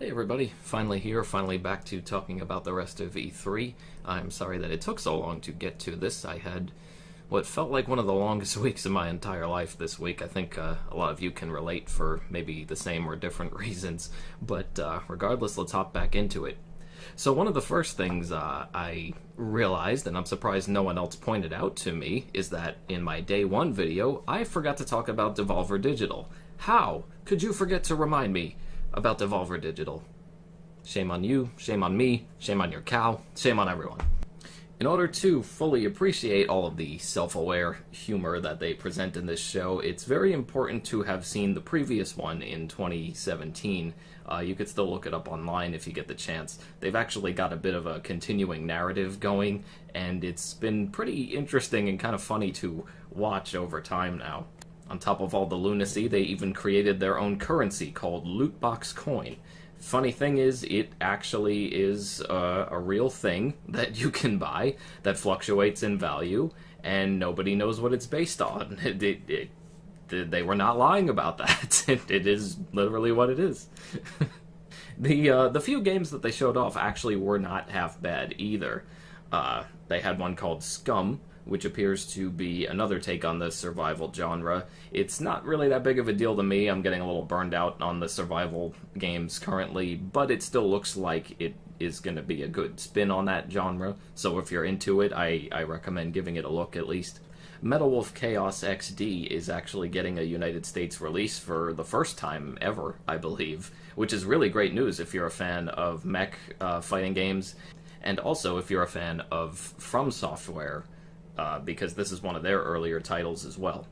Hey everybody, finally here, finally back to talking about the rest of E3. I'm sorry that it took so long to get to this. I had what felt like one of the longest weeks of my entire life this week. I think a lot of you can relate for maybe the same or different reasons, but regardless, let's hop back into it. So one of the first things I realized, and I'm surprised no one else pointed out to me, is that in my day one video, I forgot to talk about Devolver Digital. How could you forget to remind me about Devolver Digital? Shame on you, shame on me, shame on your cow, shame on everyone. In order to fully appreciate all of the self-aware humor that they present in this show, it's very important to have seen the previous one in 2017. You could still look it up online if you get the chance. They've actually got a bit of a continuing narrative going, and it's been pretty interesting and kind of funny to watch over time now. On top of all the lunacy, they even created their own currency called Lootbox Coin. Funny thing is, it actually is a real thing that you can buy that fluctuates in value, and nobody knows what it's based on. They were not lying about that. It is literally what it is. The few games that they showed off actually were not half bad either. They had one called Scum, which appears to be another take on the survival genre. It's not really that big of a deal to me. I'm getting a little burned out on the survival games currently, but it still looks like it is going to be a good spin on that genre. So if you're into it, I recommend giving it a look at least. Metal Wolf Chaos XD is actually getting a United States release for the first time ever, I believe, which is really great news if you're a fan of mech fighting games, and also if you're a fan of From Software, because this is one of their earlier titles as well.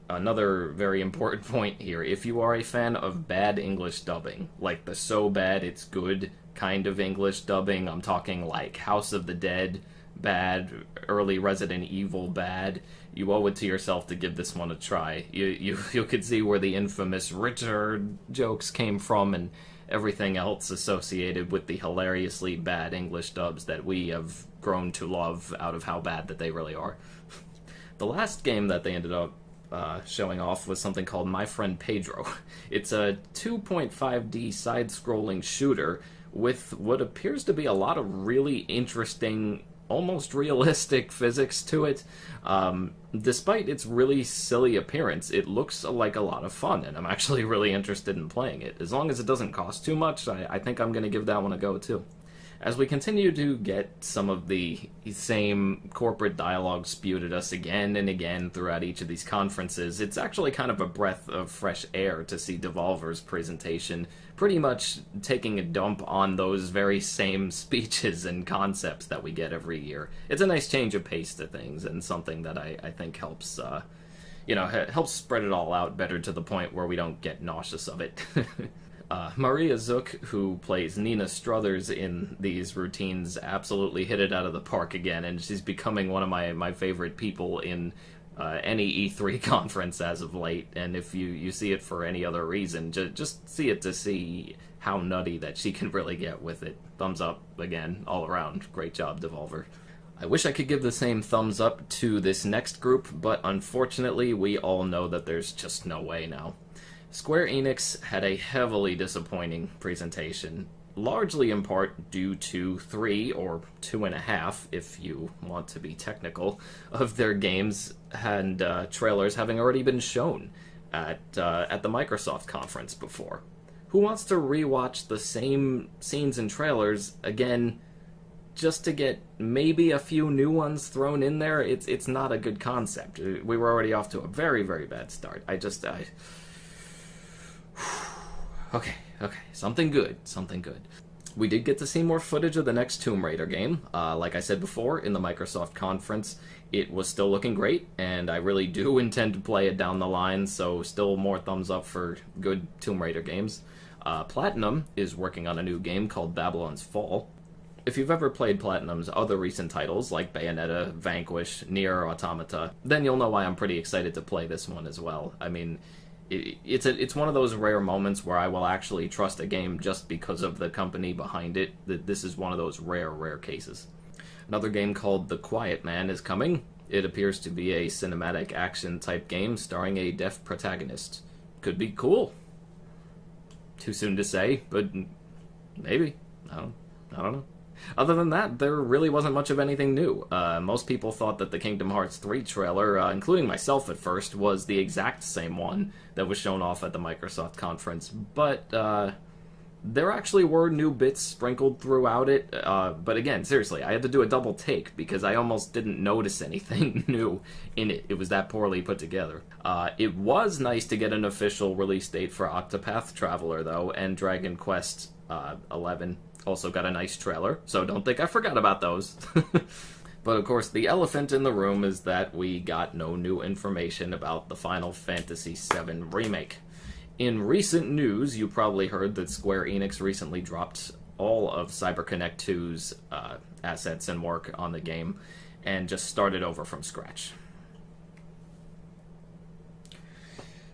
Another very important point here, if you are a fan of bad English dubbing, like the so bad it's good kind of English dubbing, I'm talking like House of the Dead bad, early Resident Evil bad, you owe it to yourself to give this one a try. You could see where the infamous Richard jokes came from and everything else associated with the hilariously bad English dubs that we have grown to love out of how bad that they really are. The last game that they ended up showing off was something called My Friend Pedro. It's a 2.5D side-scrolling shooter with what appears to be a lot of really interesting, almost realistic physics to it. Despite its really silly appearance, it looks like a lot of fun, and I'm actually really interested in playing it. As long as it doesn't cost too much, I think I'm going to give that one a go, too. As we continue to get some of the same corporate dialogue spewed at us again and again throughout each of these conferences, it's actually kind of a breath of fresh air to see Devolver's presentation pretty much taking a dump on those very same speeches and concepts that we get every year. It's a nice change of pace to things, and something that I think helps, helps spread it all out better to the point where we don't get nauseous of it. Maria Zook, who plays Nina Struthers in these routines, absolutely hit it out of the park again, and she's becoming one of my favorite people in any E3 conference as of late. And if you see it for any other reason, just see it to see how nutty that she can really get with it. Thumbs up, again, all around. Great job, Devolver. I wish I could give the same thumbs up to this next group, but unfortunately we all know that there's just no way now. Square Enix had a heavily disappointing presentation, largely in part due to 3 or 2.5, if you want to be technical, of their games and trailers having already been shown at the Microsoft conference before. Who wants to rewatch the same scenes and trailers again just to get maybe a few new ones thrown in there? It's not a good concept. We were already off to a very, very bad start. Okay, something good. We did get to see more footage of the next Tomb Raider game. Like I said before, in the Microsoft conference, it was still looking great, and I really do intend to play it down the line, so still more thumbs up for good Tomb Raider games. Platinum is working on a new game called Babylon's Fall. If you've ever played Platinum's other recent titles, like Bayonetta, Vanquish, Nier Automata, then you'll know why I'm pretty excited to play this one as well. I mean, it's one of those rare moments where I will actually trust a game just because of the company behind it. This is one of those rare cases. Another game called The Quiet Man is coming. It appears to be a cinematic action type game starring a deaf protagonist. Could be cool. Too soon to say, but Maybe. I don't know. Other than that, there really wasn't much of anything new. Most people thought that the Kingdom Hearts 3 trailer, including myself at first, was the exact same one that was shown off at the Microsoft conference, but there actually were new bits sprinkled throughout it. But again, seriously, I had to do a double take because I almost didn't notice anything new in it. It was that poorly put together. It was nice to get an official release date for Octopath Traveler, though, and Dragon Quest 11 also got a nice trailer, so don't think I forgot about those. But of course, the elephant in the room is that we got no new information about the Final Fantasy VII Remake. In recent news, you probably heard that Square Enix recently dropped all of CyberConnect 2's assets and work on the game, and just started over from scratch.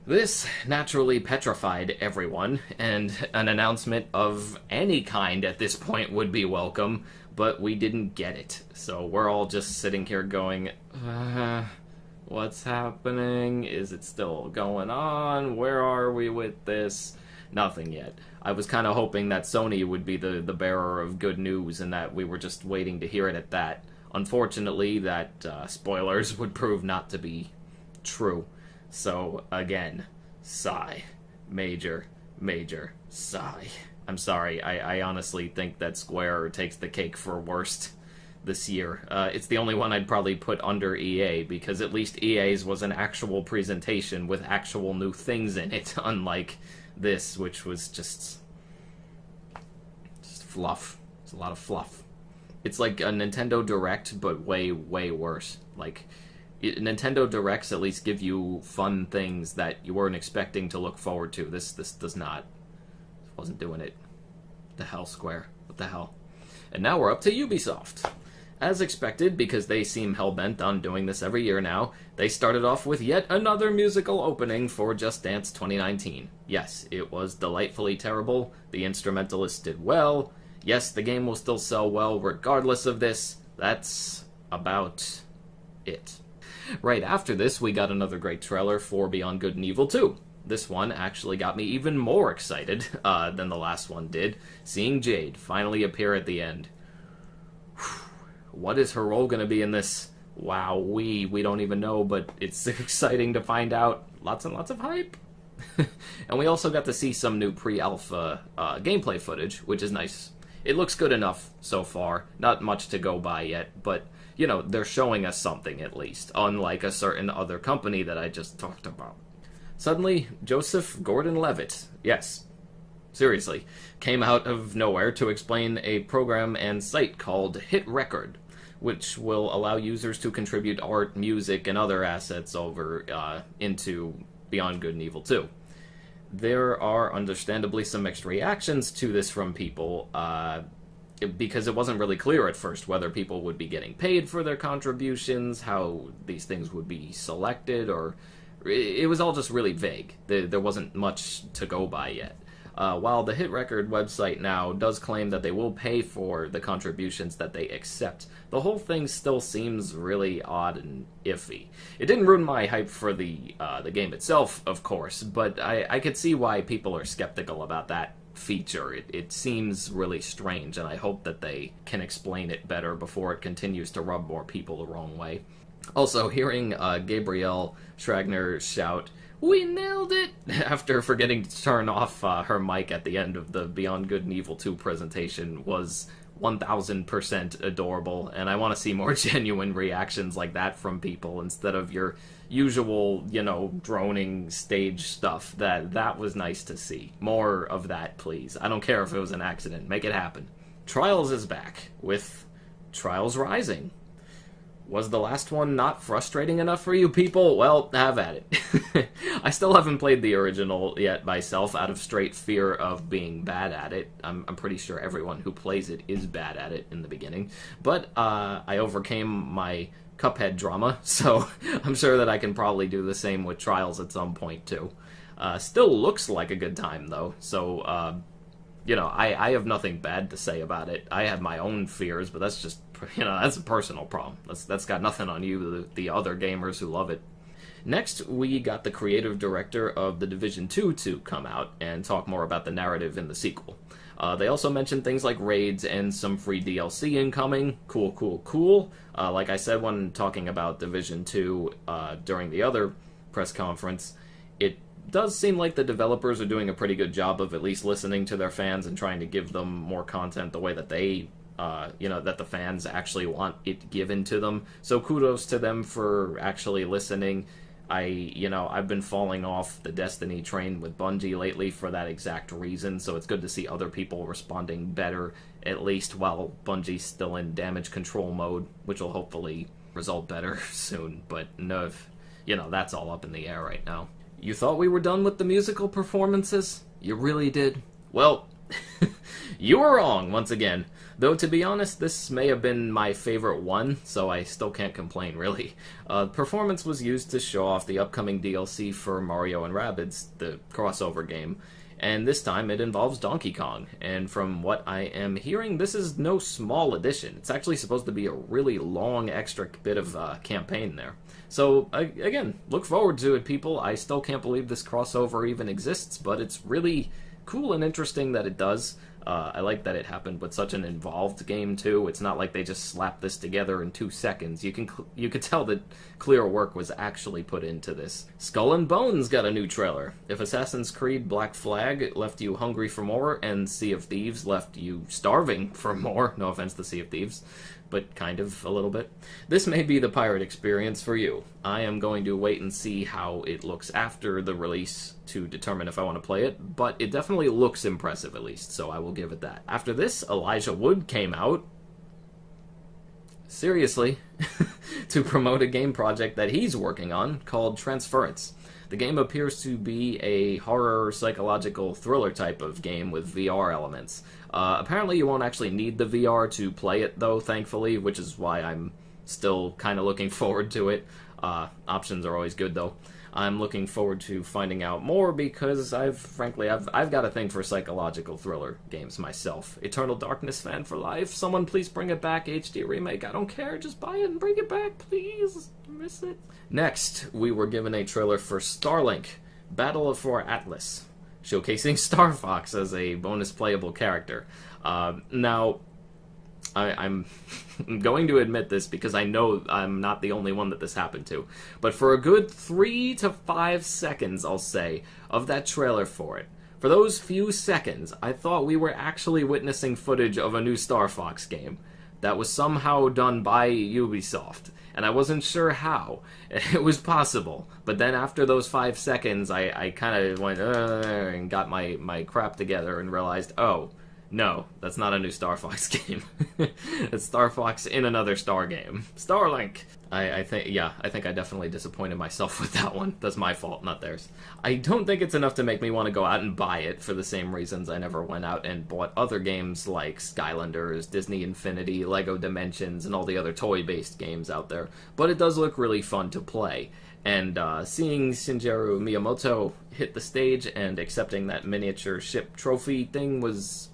This naturally petrified everyone, and an announcement of any kind at this point would be welcome, but we didn't get it. So we're all just sitting here going, what's happening? Is it still going on? Where are we with this? Nothing yet. I was kind of hoping that Sony would be the bearer of good news and that we were just waiting to hear it at that. Unfortunately, that spoilers would prove not to be true. So, again, sigh. Major, major sigh. I'm sorry, I honestly think that Square takes the cake for worst this year. It's the only one I'd probably put under EA, because at least EA's was an actual presentation with actual new things in it, unlike this, which was just fluff. It's a lot of fluff. It's like a Nintendo Direct, but way, way worse. Like, Nintendo Directs at least give you fun things that you weren't expecting to look forward to. This does not. This wasn't doing it. What the hell, Square? What the hell? And now we're up to Ubisoft. As expected, because they seem hell-bent on doing this every year now, they started off with yet another musical opening for Just Dance 2019. Yes, it was delightfully terrible. The instrumentalists did well. Yes, the game will still sell well regardless of this. That's about it. Right after this, we got another great trailer for Beyond Good and Evil 2. This one actually got me even more excited than the last one did, seeing Jade finally appear at the end. What is her role going to be in this? Wow, we don't even know, but it's exciting to find out. Lots and lots of hype. And we also got to see some new pre-alpha gameplay footage, which is nice. It looks good enough so far. Not much to go by yet, but you know, they're showing us something at least, unlike a certain other company that I just talked about. Suddenly, Joseph Gordon-Levitt, yes, seriously, came out of nowhere to explain a program and site called Hit Record, which will allow users to contribute art, music, and other assets over into Beyond Good and Evil 2. There are understandably some mixed reactions to this from people, because it wasn't really clear at first whether people would be getting paid for their contributions, how these things would be selected, or it was all just really vague. There wasn't much to go by yet. While the Hit Record website now does claim that they will pay for the contributions that they accept, the whole thing still seems really odd and iffy. It didn't ruin my hype for the game itself, of course, but I could see why people are skeptical about that feature. It seems really strange, and I hope that they can explain it better before it continues to rub more people the wrong way. Also, hearing Gabrielle Schragner shout, "We nailed it!" after forgetting to turn off her mic at the end of the Beyond Good and Evil 2 presentation was 1000% adorable, and I want to see more genuine reactions like that from people instead of your usual, droning stage stuff. That was nice to see. More of that, please. I don't care if it was an accident. Make it happen. Trials is back with Trials Rising. Was the last one not frustrating enough for you people? Well, have at it. I still haven't played the original yet myself out of straight fear of being bad at it. I'm pretty sure everyone who plays it is bad at it in the beginning. But I overcame my Cuphead drama, so I'm sure that I can probably do the same with Trials at some point too. Still looks like a good time though, so I have nothing bad to say about it. I have my own fears, but that's just, that's a personal problem. That's got nothing on you, the other gamers who love it. Next, we got the creative director of The Division 2 to come out and talk more about the narrative in the sequel. They also mentioned things like raids and some free DLC incoming. Cool, cool, cool. Like I said when talking about Division 2 during the other press conference, it does seem like the developers are doing a pretty good job of at least listening to their fans and trying to give them more content the way that they, that the fans actually want it given to them. So kudos to them for actually listening. I've been falling off the Destiny train with Bungie lately for that exact reason, so it's good to see other people responding better, at least while Bungie's still in damage control mode, which will hopefully result better soon, but no, that's all up in the air right now. You thought we were done with the musical performances? You really did? Well, you were wrong, once again. Though, to be honest, this may have been my favorite one, so I still can't complain, really. Performance was used to show off the upcoming DLC for Mario & Rabbids, the crossover game, and this time it involves Donkey Kong, and from what I am hearing, this is no small addition. It's actually supposed to be a really long extra bit of campaign there. So, again, look forward to it, people. I still can't believe this crossover even exists, but it's really cool and interesting that it does. I like that it happened with such an involved game, too. It's not like they just slapped this together in 2 seconds. You could tell that clear work was actually put into this. Skull and Bones got a new trailer. If Assassin's Creed Black Flag left you hungry for more, and Sea of Thieves left you starving for more, no offense to Sea of Thieves, but kind of a little bit, this may be the pirate experience for you. I am going to wait and see how it looks after the release to determine if I want to play it, but it definitely looks impressive at least, so I will give it that. After this, Elijah Wood came out, seriously, to promote a game project that he's working on called Transference. The game appears to be a horror psychological thriller type of game with VR elements. Apparently you won't actually need the VR to play it though, thankfully, which is why I'm still kind of looking forward to it. Options are always good though. I'm looking forward to finding out more because I've got a thing for psychological thriller games myself. Eternal Darkness fan for life. Someone please bring it back. HD remake. I don't care. Just buy it and bring it back, please. I miss it. Next, we were given a trailer for Starlink, Battle for Atlas, showcasing Star Fox as a bonus playable character. Now, I'm going to admit this because I know I'm not the only one that this happened to, but for a good 3 to 5 seconds, I'll say, of that trailer for it, for those few seconds, I thought we were actually witnessing footage of a new Star Fox game that was somehow done by Ubisoft, and I wasn't sure how it was possible. But then after those 5 seconds, I kind of went, and got my crap together and realized, oh, no, that's not a new Star Fox game. It's Star Fox in another Star game. Starlink! I think I definitely disappointed myself with that one. That's my fault, not theirs. I don't think it's enough to make me want to go out and buy it for the same reasons I never went out and bought other games like Skylanders, Disney Infinity, Lego Dimensions, and all the other toy-based games out there. But it does look really fun to play. And seeing Shigeru Miyamoto hit the stage and accepting that miniature ship trophy thing was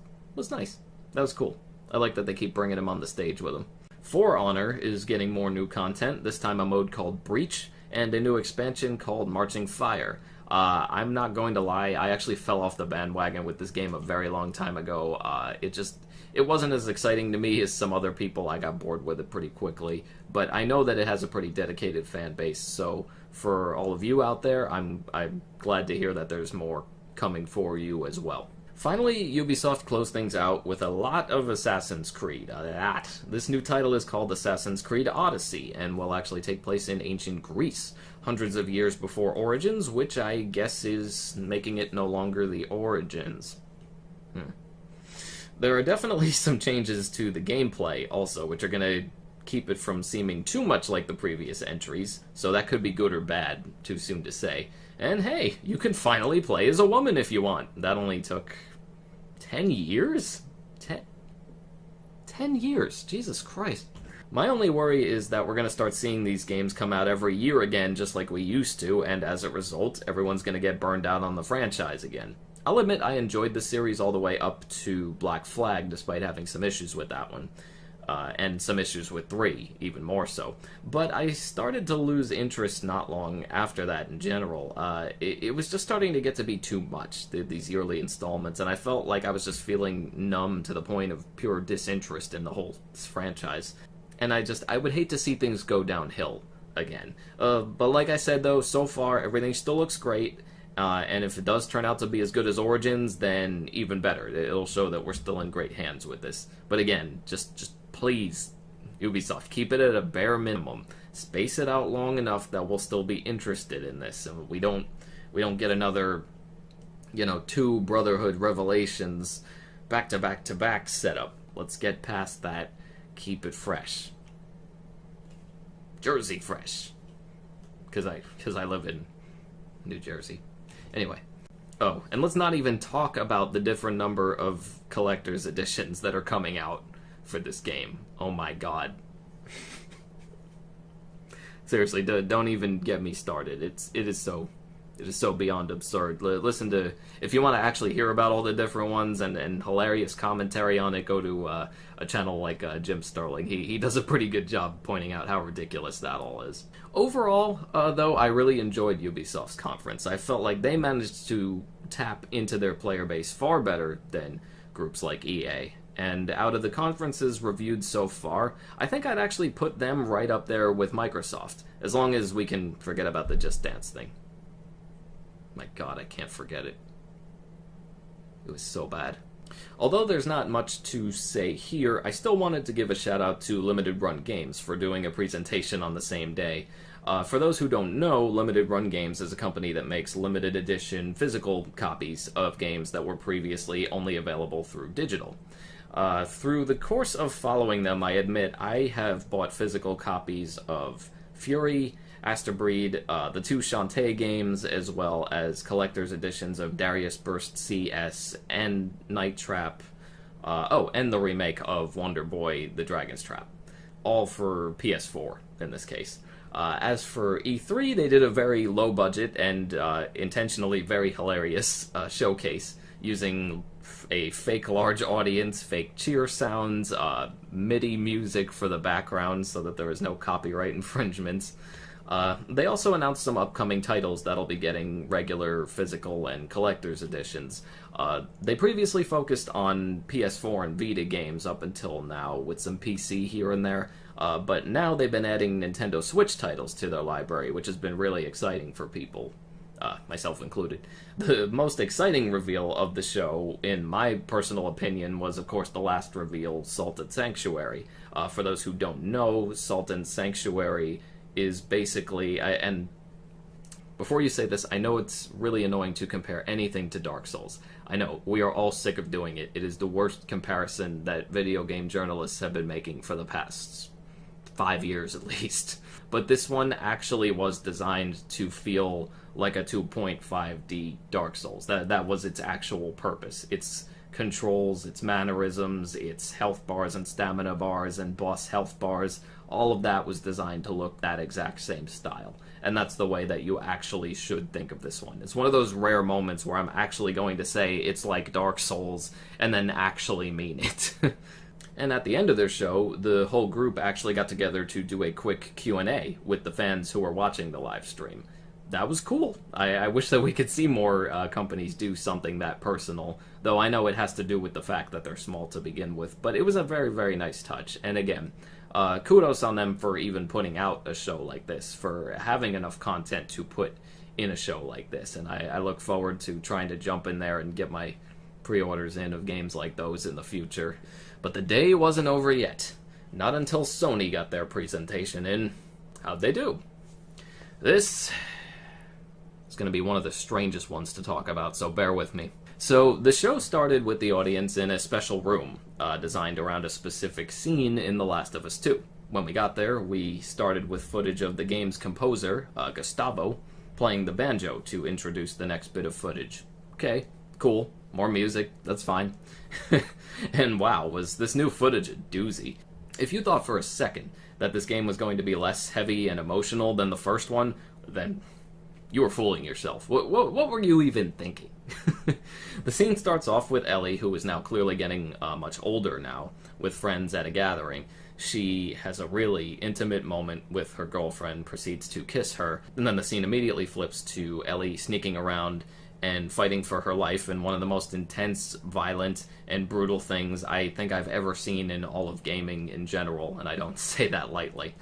nice. That was cool. I like that they keep bringing him on the stage with them. For Honor is getting more new content, this time a mode called Breach, and a new expansion called Marching Fire. I'm not going to lie, I actually fell off the bandwagon with this game a very long time ago. It wasn't as exciting to me as some other people. I got bored with it pretty quickly, but I know that it has a pretty dedicated fan base, so for all of you out there, I'm glad to hear that there's more coming for you as well. Finally, Ubisoft closed things out with a lot of Assassin's Creed. This new title is called Assassin's Creed Odyssey, and will actually take place in ancient Greece, hundreds of years before Origins, which I guess is making it no longer the Origins. There are definitely some changes to the gameplay, also, which are going to keep it from seeming too much like the previous entries, so that could be good or bad, too soon to say. And hey, you can finally play as a woman if you want. That only took 10 years? 10 years, Jesus Christ. My only worry is that we're going to start seeing these games come out every year again, just like we used to, and as a result, everyone's going to get burned out on the franchise again. I'll admit I enjoyed the series all the way up to Black Flag, despite having some issues with that one. and some issues with 3, even more so. But I started to lose interest not long after that in general. It was just starting to get to be too much, these yearly installments, and I felt like I was just feeling numb to the point of pure disinterest in the whole franchise. And I would hate to see things go downhill again. But like I said, though, so far, everything still looks great. And if it does turn out to be as good as Origins, then even better. It'll show that we're still in great hands with this. But again, just please, Ubisoft, keep it at a bare minimum. Space it out long enough that we'll still be interested in this, and we don't get another, 2 Brotherhood Revelations back to back to back setup. Let's get past that. Keep it fresh. Jersey fresh. Because I live in New Jersey. Anyway. Oh, and let's not even talk about the different number of collector's editions that are coming out for this game. Oh my god. Seriously, don't even get me started. It is so beyond absurd. Listen to, if you want to actually hear about all the different ones and hilarious commentary on it, go to a channel like Jim Sterling. He does a pretty good job pointing out how ridiculous that all is. Overall, though, I really enjoyed Ubisoft's conference. I felt like they managed to tap into their player base far better than groups like EA. And out of the conferences reviewed so far, I think I'd actually put them right up there with Microsoft, as long as we can forget about the Just Dance thing. My god, I can't forget it. It was so bad. Although there's not much to say here, I still wanted to give a shout out to Limited Run Games for doing a presentation on the same day. For those who don't know, Limited Run Games is a company that makes limited edition physical copies of games that were previously only available through digital. Through the course of following them, I admit I have bought physical copies of Fury, Asterbreed, the 2 Shantae games, as well as collector's editions of Darius Burst CS and Night Trap, and the remake of Wonder Boy: The Dragon's Trap, all for PS4 in this case. As for E3, they did a very low budget and intentionally very hilarious showcase using a fake large audience, fake cheer sounds, MIDI music for the background so that there was no copyright infringements. They also announced some upcoming titles that'll be getting regular physical and collector's editions. They previously focused on PS4 and Vita games up until now, with some PC here and there, but now they've been adding Nintendo Switch titles to their library, which has been really exciting for people, myself included. The most exciting reveal of the show, in my personal opinion, was of course the last reveal, Salted Sanctuary. For those who don't know, Salted Sanctuary is basically, and before you say this, I know it's really annoying to compare anything to Dark Souls. I know, we are all sick of doing it. It is the worst comparison that video game journalists have been making for the past 5 years at least. But this one actually was designed to feel like a 2.5D Dark Souls. That was its actual purpose. Its controls, its mannerisms, its health bars and stamina bars and boss health bars, all of that was designed to look that exact same style. And that's the way that you actually should think of this one. It's one of those rare moments where I'm actually going to say it's like Dark Souls and then actually mean it. And at the end of their show, the whole group actually got together to do a quick Q&A with the fans who were watching the live stream. That was cool. I wish that we could see more companies do something that personal, though I know it has to do with the fact that they're small to begin with, but it was a very, very nice touch. And again, kudos on them for even putting out a show like this, for having enough content to put in a show like this, and I look forward to trying to jump in there and get my pre-orders in of games like those in the future. But the day wasn't over yet. Not until Sony got their presentation in. How'd they do? This is going to be one of the strangest ones to talk about, so bear with me. So, the show started with the audience in a special room, designed around a specific scene in The Last of Us 2. When we got there, we started with footage of the game's composer, Gustavo, playing the banjo to introduce the next bit of footage. Okay, cool. More music, that's fine. And wow, was this new footage a doozy. If you thought for a second that this game was going to be less heavy and emotional than the first one, then you were fooling yourself. What were you even thinking? The scene starts off with Ellie, who is now clearly getting much older now, with friends at a gathering. She has a really intimate moment with her girlfriend, proceeds to kiss her, and then the scene immediately flips to Ellie sneaking around and fighting for her life in one of the most intense, violent, and brutal things I think I've ever seen in all of gaming in general, and I don't say that lightly.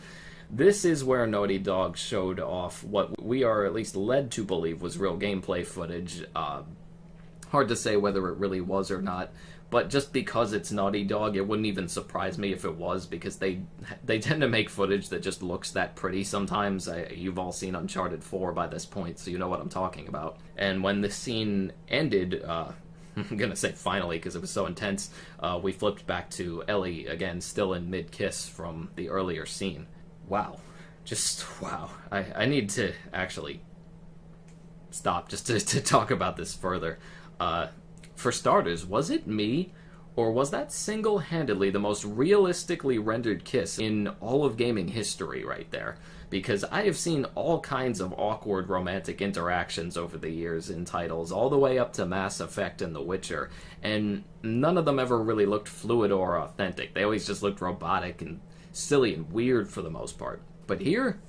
This is where Naughty Dog showed off what we are at least led to believe was real gameplay footage. Hard to say whether it really was or not, but just because it's Naughty Dog, it wouldn't even surprise me if it was, because they tend to make footage that just looks that pretty sometimes. You've all seen Uncharted 4 by this point, so you know what I'm talking about. And when the scene ended, I'm gonna say finally because it was so intense, we flipped back to Ellie again, still in mid-kiss from the earlier scene. Wow. Just wow. I need to actually stop just to talk about this further. For starters, was it me, or was that single-handedly the most realistically rendered kiss in all of gaming history right there? Because I have seen all kinds of awkward romantic interactions over the years in titles, all the way up to Mass Effect and The Witcher, and none of them ever really looked fluid or authentic. They always just looked robotic and silly and weird for the most part. But here,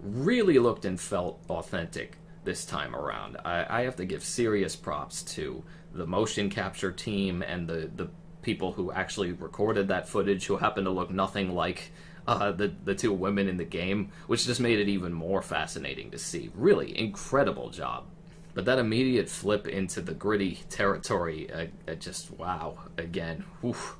really looked and felt authentic this time around. I have to give serious props to the motion capture team and the people who actually recorded that footage, who happen to look nothing like the two women in the game, which just made it even more fascinating to see. Really incredible job. But that immediate flip into the gritty territory, just wow, again. Oof.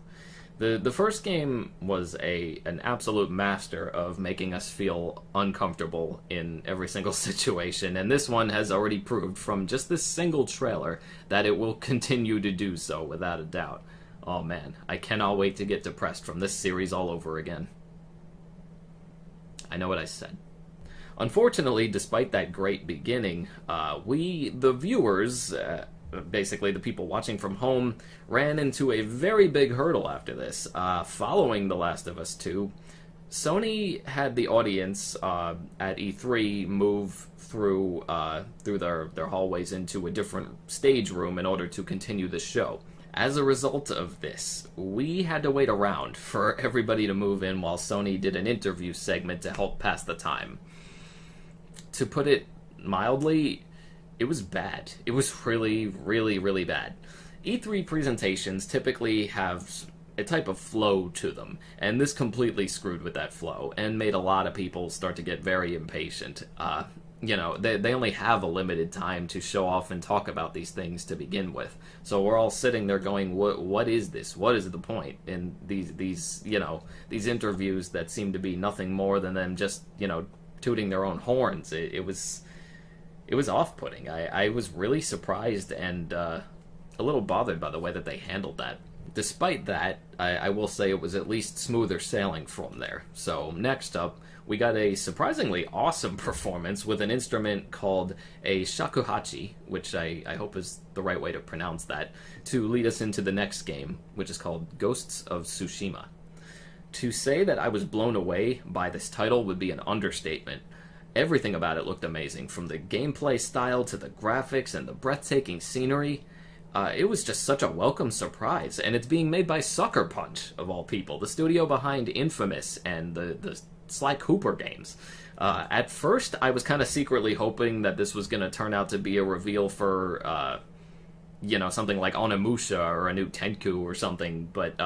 The first game was an absolute master of making us feel uncomfortable in every single situation, and this one has already proved from just this single trailer that it will continue to do so without a doubt. Oh man, I cannot wait to get depressed from this series all over again. I know what I said. Unfortunately, despite that great beginning, we, the viewers, basically the people watching from home, ran into a very big hurdle after this. Following The Last of Us 2, Sony had the audience at E3 move through their hallways into a different stage room in order to continue the show. As a result of this, we had to wait around for everybody to move in while Sony did an interview segment to help pass the time. To put it mildly, it was bad. It was really, really, really bad. E3 presentations typically have a type of flow to them, and this completely screwed with that flow and made a lot of people start to get very impatient. They only have a limited time to show off and talk about these things to begin with. So we're all sitting there going, what is this? What is the point in these interviews that seem to be nothing more than them just, tooting their own horns? It was off-putting. I was really surprised and a little bothered by the way that they handled that. Despite that, I will say it was at least smoother sailing from there. So next up, we got a surprisingly awesome performance with an instrument called a shakuhachi, which I hope is the right way to pronounce that, to lead us into the next game, which is called Ghosts of Tsushima. To say that I was blown away by this title would be an understatement. Everything about it looked amazing, from the gameplay style to the graphics and the breathtaking scenery. It was just such a welcome surprise, and it's being made by Sucker Punch, of all people, the studio behind Infamous and the Sly Cooper games. At first, I was kind of secretly hoping that this was going to turn out to be a reveal for, something like Onimusha or a new Tenku or something, but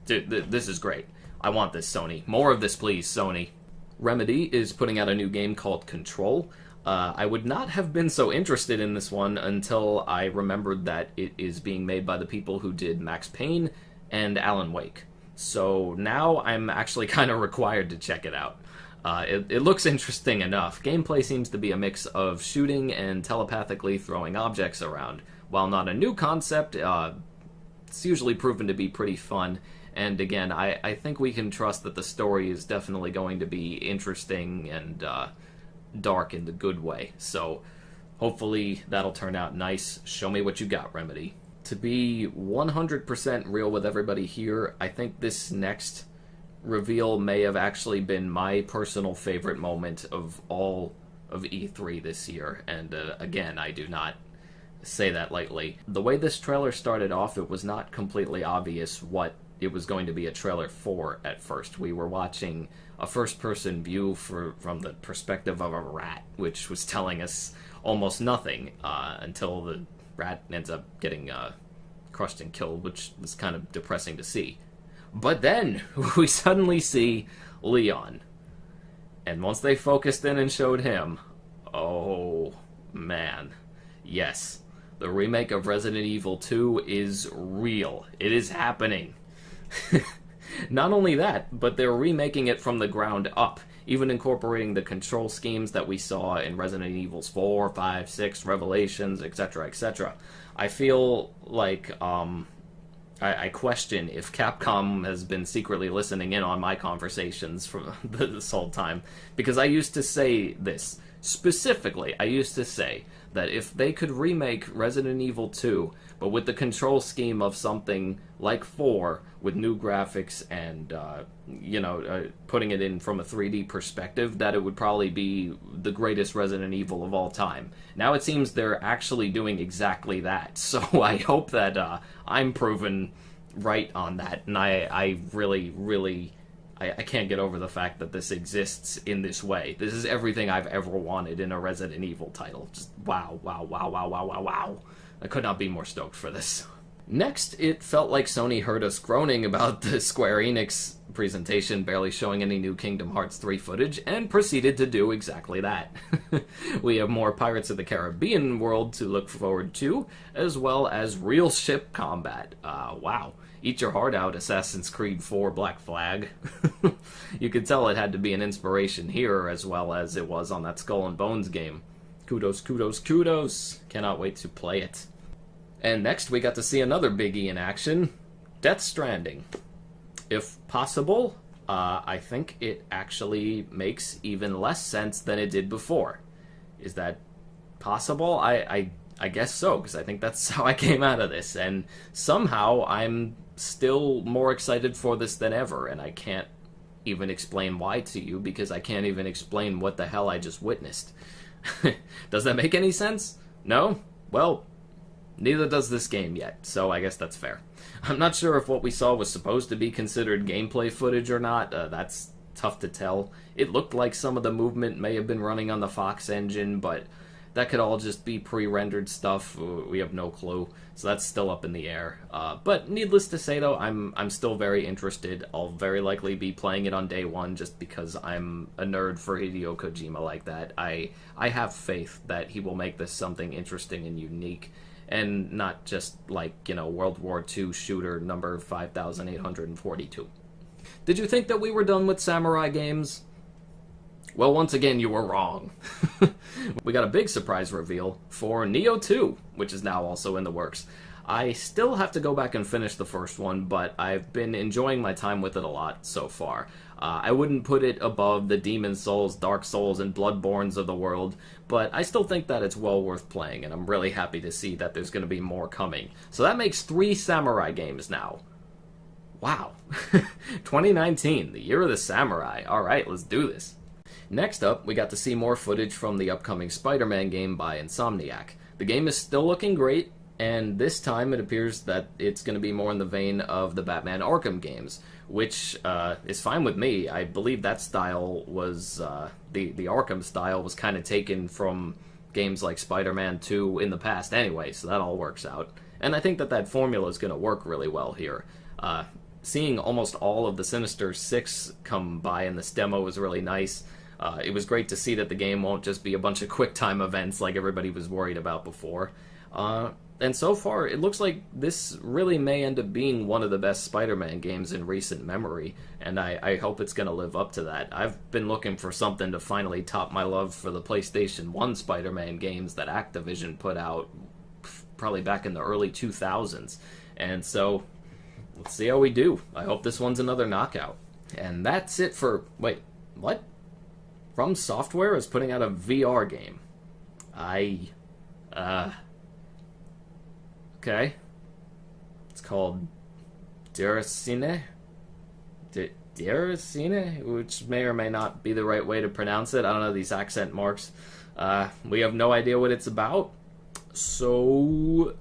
this is great. I want this, Sony. More of this, please, Sony. Remedy is putting out a new game called Control. I would not have been so interested in this one until I remembered that it is being made by the people who did Max Payne and Alan Wake. So now I'm actually kind of required to check it out. It looks interesting enough. Gameplay seems to be a mix of shooting and telepathically throwing objects around. While not a new concept, it's usually proven to be pretty fun. And again, I think we can trust that the story is definitely going to be interesting and dark in the good way. So hopefully that'll turn out nice. Show me what you got, Remedy. To be 100% real with everybody here, I think this next reveal may have actually been my personal favorite moment of all of E3 this year, and again, I do not say that lightly. The way this trailer started off, it was not completely obvious what it was going to be a trailer for at first. We were watching a first-person view from the perspective of a rat, which was telling us almost nothing until the rat ends up getting crushed and killed, which was kind of depressing to see. But then we suddenly see Leon. And once they focused in and showed him, oh man, yes, the remake of Resident Evil 2 is real. It is happening. Not only that, but they're remaking it from the ground up, even incorporating the control schemes that we saw in Resident Evils 4, 5, 6, Revelations, etc., etc. I feel like I question if Capcom has been secretly listening in on my conversations for this whole time, because I used to say this. Specifically, I used to say that if they could remake Resident Evil 2, but with the control scheme of something like 4, with new graphics and, putting it in from a 3D perspective, that it would probably be the greatest Resident Evil of all time. Now it seems they're actually doing exactly that, so I hope that I'm proven right on that, and I really... I can't get over the fact that this exists in this way. This is everything I've ever wanted in a Resident Evil title. Just wow, wow, wow, wow, wow, wow, wow. I could not be more stoked for this. Next, it felt like Sony heard us groaning about the Square Enix presentation barely showing any new Kingdom Hearts 3 footage, and proceeded to do exactly that. We have more Pirates of the Caribbean world to look forward to, as well as real ship combat. Wow. Eat your heart out, Assassin's Creed 4 Black Flag. You could tell it had to be an inspiration here, as well as it was on that Skull and Bones game. Kudos, kudos, kudos. Cannot wait to play it. And next we got to see another biggie in action, Death Stranding. If possible, I think it actually makes even less sense than it did before. Is that possible? I guess so, because I think that's how I came out of this, and somehow I'm still more excited for this than ever, and I can't even explain why to you, because I can't even explain what the hell I just witnessed. Does that make any sense? No? Well, neither does this game yet, so I guess that's fair. I'm not sure if what we saw was supposed to be considered gameplay footage or not. That's tough to tell. It looked like some of the movement may have been running on the Fox engine, but that could all just be pre-rendered stuff. We have no clue, so that's still up in the air. But needless to say, though, I'm still very interested. I'll very likely be playing it on day one, just because I'm a nerd for Hideo Kojima like that. I have faith that he will make this something interesting and unique, and not just like, World War II shooter number 5842. Did you think that we were done with samurai games? Well, once again, you were wrong. We got a big surprise reveal for Nioh 2, which is now also in the works. I still have to go back and finish the first one, but I've been enjoying my time with it a lot so far. I wouldn't put it above the Demon Souls, Dark Souls, and Bloodborns of the world, but I still think that it's well worth playing, and I'm really happy to see that there's going to be more coming. So that makes 3 samurai games now. Wow. 2019, the year of the samurai. Alright, let's do this. Next up, we got to see more footage from the upcoming Spider-Man game by Insomniac. The game is still looking great, and this time it appears that it's going to be more in the vein of the Batman Arkham games, which is fine with me. I believe that style was, the Arkham style was kind of taken from games like Spider-Man 2 in the past anyway, so that all works out. And I think that formula is going to work really well here. Seeing almost all of the Sinister Six come by in this demo was really nice. It was great to see that the game won't just be a bunch of quick-time events like everybody was worried about before. And so far, it looks like this really may end up being one of the best Spider-Man games in recent memory, and I hope it's going to live up to that. I've been looking for something to finally top my love for the PlayStation 1 Spider-Man games that Activision put out probably back in the early 2000s. And so, let's see how we do. I hope this one's another knockout. And that's it for... Wait, what? From Software is putting out a VR game. Okay. It's called Deracine? Deracine? Which may or may not be the right way to pronounce it. I don't know these accent marks. We have no idea what it's about. So,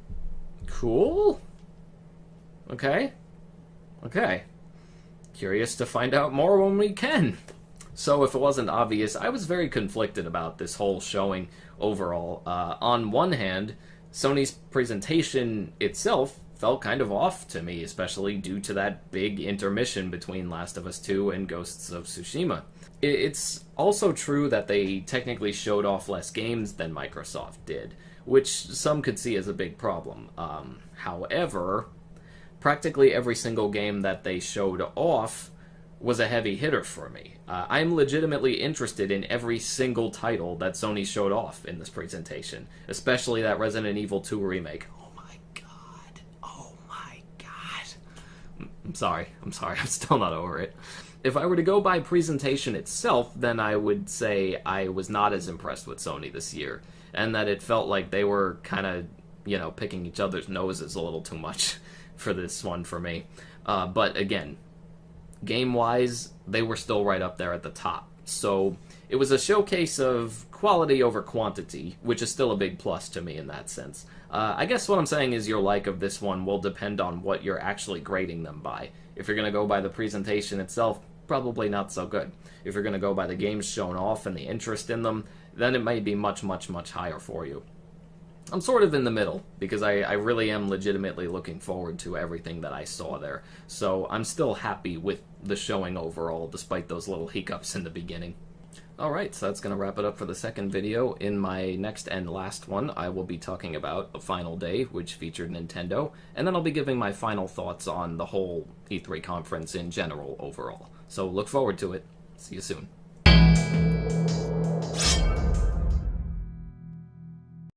cool? Okay. Curious to find out more when we can. So if it wasn't obvious, I was very conflicted about this whole showing overall. On one hand, Sony's presentation itself felt kind of off to me, especially due to that big intermission between Last of Us 2 and Ghosts of Tsushima. It's also true that they technically showed off less games than Microsoft did, which some could see as a big problem. However, practically every single game that they showed off was a heavy hitter for me. I'm legitimately interested in every single title that Sony showed off in this presentation, especially that Resident Evil 2 remake. Oh my god. I'm sorry, I'm still not over it. If I were to go by presentation itself, then I would say I was not as impressed with Sony this year, and that it felt like they were kind of, picking each other's noses a little too much for this one for me. But again, game-wise, they were still right up there at the top. So it was a showcase of quality over quantity, which is still a big plus to me in that sense. I guess what I'm saying is your like of this one will depend on what you're actually grading them by. If you're going to go by the presentation itself, probably not so good. If you're going to go by the games shown off and the interest in them, then it might be much, much, much higher for you. I'm sort of in the middle, because I really am legitimately looking forward to everything that I saw there. So I'm still happy with the showing overall, despite those little hiccups in the beginning. Alright, so that's going to wrap it up for the second video. In my next and last one, I will be talking about A Final Day, which featured Nintendo, and then I'll be giving my final thoughts on the whole E3 conference in general overall. So look forward to it. See you soon.